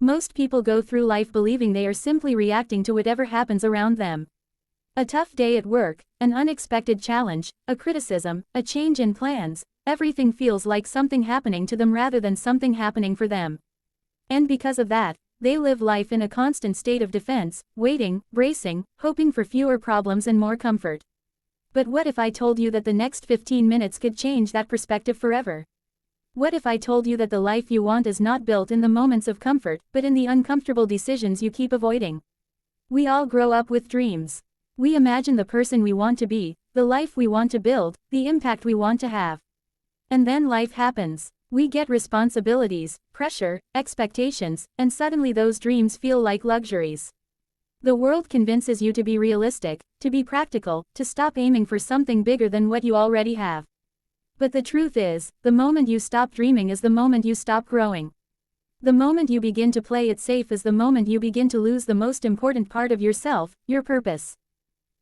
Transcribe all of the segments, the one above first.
Most people go through life believing they are simply reacting to whatever happens around them. A tough day at work, an unexpected challenge, a criticism, a change in plans, everything feels like something happening to them rather than something happening for them. And because of that, they live life in a constant state of defense, waiting, bracing, hoping for fewer problems and more comfort. But what if I told you that the next 15 minutes could change that perspective forever? What if I told you that the life you want is not built in the moments of comfort, but in the uncomfortable decisions you keep avoiding? We all grow up with dreams. We imagine the person we want to be, the life we want to build, the impact we want to have. And then life happens. We get responsibilities, pressure, expectations, and suddenly those dreams feel like luxuries. The world convinces you to be realistic, to be practical, to stop aiming for something bigger than what you already have. But the truth is, the moment you stop dreaming is the moment you stop growing. The moment you begin to play it safe is the moment you begin to lose the most important part of yourself, your purpose.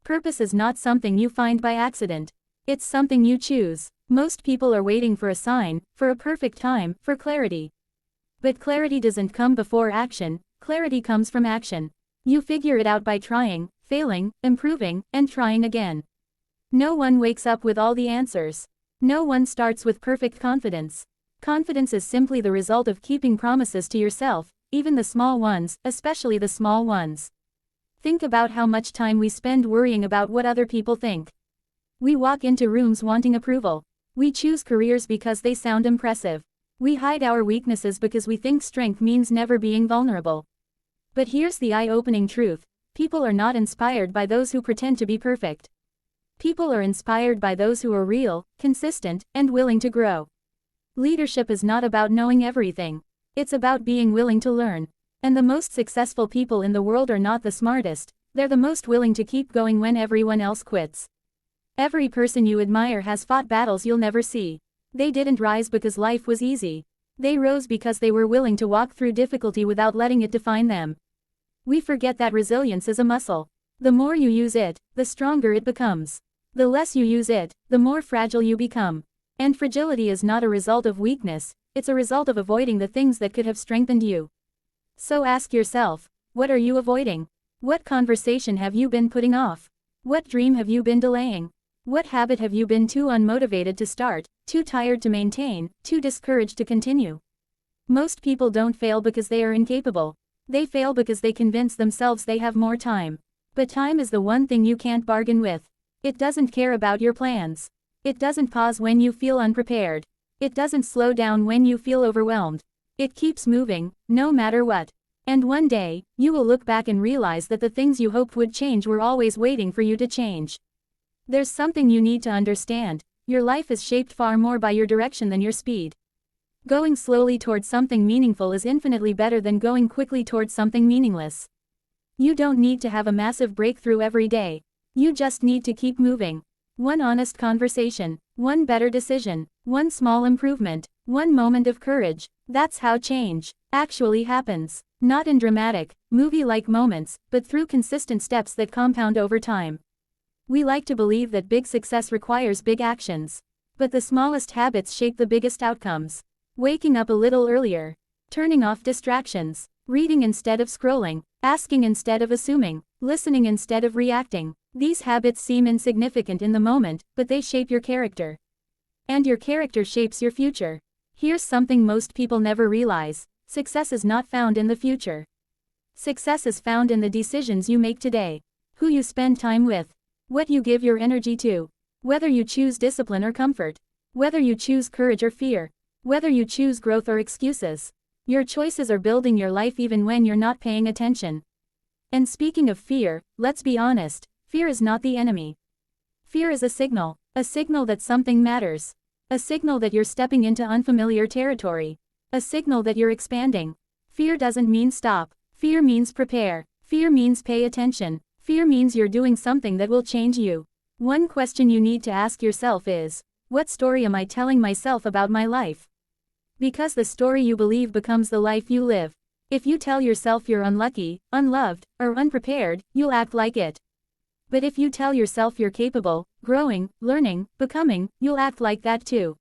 Purpose is not something you find by accident. It's something you choose. Most people are waiting for a sign, for a perfect time, for clarity. But clarity doesn't come before action, clarity comes from action. You figure it out by trying, failing, improving, and trying again. No one wakes up with all the answers. No one starts with perfect confidence. Confidence is simply the result of keeping promises to yourself, even the small ones, especially the small ones. Think about how much time we spend worrying about what other people think. We walk into rooms wanting approval. We choose careers because they sound impressive. We hide our weaknesses because we think strength means never being vulnerable. But here's the eye-opening truth: people are not inspired by those who pretend to be perfect. People are inspired by those who are real, consistent, and willing to grow. Leadership is not about knowing everything. It's about being willing to learn. And the most successful people in the world are not the smartest, they're the most willing to keep going when everyone else quits. Every person you admire has fought battles you'll never see. They didn't rise because life was easy. They rose because they were willing to walk through difficulty without letting it define them. We forget that resilience is a muscle. The more you use it, the stronger it becomes. The less you use it, the more fragile you become. And fragility is not a result of weakness, it's a result of avoiding the things that could have strengthened you. So ask yourself, what are you avoiding? What conversation have you been putting off? What dream have you been delaying? What habit have you been too unmotivated to start, too tired to maintain, too discouraged to continue? Most people don't fail because they are incapable. They fail because they convince themselves they have more time. But time is the one thing you can't bargain with. It doesn't care about your plans. It doesn't pause when you feel unprepared. It doesn't slow down when you feel overwhelmed. It keeps moving, no matter what. And one day, you will look back and realize that the things you hoped would change were always waiting for you to change. There's something you need to understand: your life is shaped far more by your direction than your speed. Going slowly towards something meaningful is infinitely better than going quickly towards something meaningless. You don't need to have a massive breakthrough every day. You just need to keep moving. One honest conversation, one better decision, one small improvement, one moment of courage. That's how change actually happens. Not in dramatic, movie-like moments, but through consistent steps that compound over time. We like to believe that big success requires big actions. But the smallest habits shape the biggest outcomes. Waking up a little earlier. Turning off distractions. Reading instead of scrolling. Asking instead of assuming. Listening instead of reacting. These habits seem insignificant in the moment, but they shape your character. And your character shapes your future. Here's something most people never realize: success is not found in the future. Success is found in the decisions you make today. Who you spend time with. What you give your energy to. Whether you choose discipline or comfort. Whether you choose courage or fear. Whether you choose growth or excuses. Your choices are building your life even when you're not paying attention. And speaking of fear, let's be honest, fear is not the enemy. Fear is a signal that something matters. A signal that you're stepping into unfamiliar territory. A signal that you're expanding. Fear doesn't mean stop. Fear means prepare. Fear means pay attention. Fear means you're doing something that will change you. One question you need to ask yourself is, what story am I telling myself about my life? Because the story you believe becomes the life you live. If you tell yourself you're unlucky, unloved, or unprepared, you'll act like it. But if you tell yourself you're capable, growing, learning, becoming, you'll act like that too.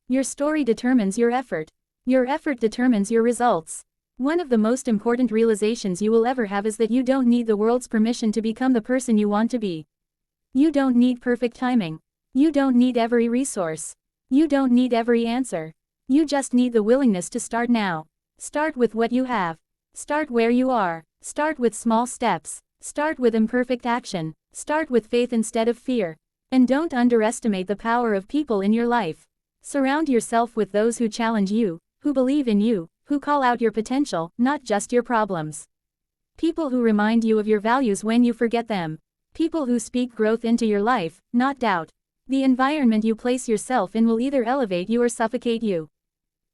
Your story determines your effort. Your effort determines your results. One of the most important realizations you will ever have is that you don't need the world's permission to become the person you want to be. You don't need perfect timing. You don't need every resource. You don't need every answer. You just need the willingness to start now. Start with what you have. Start where you are. Start with small steps. Start with imperfect action. Start with faith instead of fear. And don't underestimate the power of people in your life. Surround yourself with those who challenge you, who believe in you, who call out your potential, not just your problems. People who remind you of your values when you forget them. People who speak growth into your life, not doubt. The environment you place yourself in will either elevate you or suffocate you.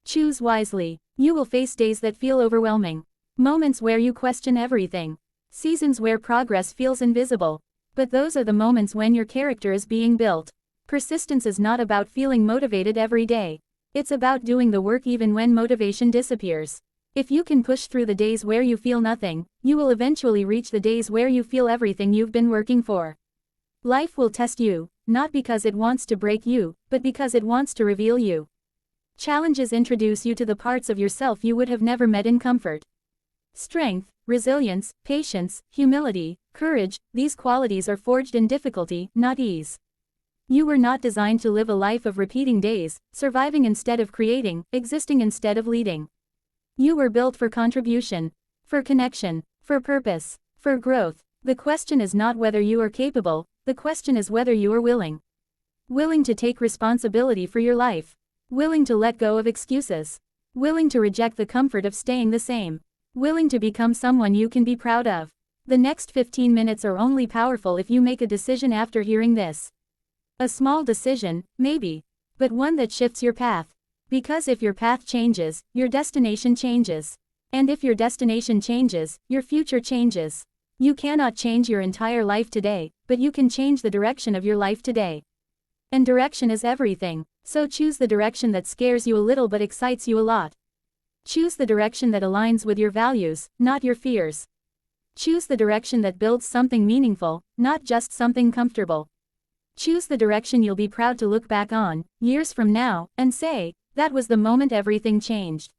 Choose wisely. You will face days that feel overwhelming. Moments where you question everything. Seasons where progress feels invisible. But those are the moments when your character is being built. Persistence is not about feeling motivated every day. It's about doing the work even when motivation disappears. If you can push through the days where you feel nothing, you will eventually reach the days where you feel everything you've been working for. Life will test you, not because it wants to break you, but because it wants to reveal you. Challenges introduce you to the parts of yourself you would have never met in comfort. Strength, resilience, patience, humility, courage, these qualities are forged in difficulty, not ease. You were not designed to live a life of repeating days, surviving instead of creating, existing instead of leading. You were built for contribution, for connection, for purpose, for growth. The question is not whether you are capable, the question is whether you are willing. Willing to take responsibility for your life. Willing to let go of excuses. Willing to reject the comfort of staying the same. Willing to become someone you can be proud of. The next 15 minutes are only powerful if you make a decision after hearing this. A small decision, maybe, but one that shifts your path. Because if your path changes, your destination changes. And if your destination changes, your future changes. You cannot change your entire life today, but you can change the direction of your life today. And direction is everything, so choose the direction that scares you a little but excites you a lot. Choose the direction that aligns with your values, not your fears. Choose the direction that builds something meaningful, not just something comfortable. Choose the direction you'll be proud to look back on, years from now, and say, that was the moment everything changed.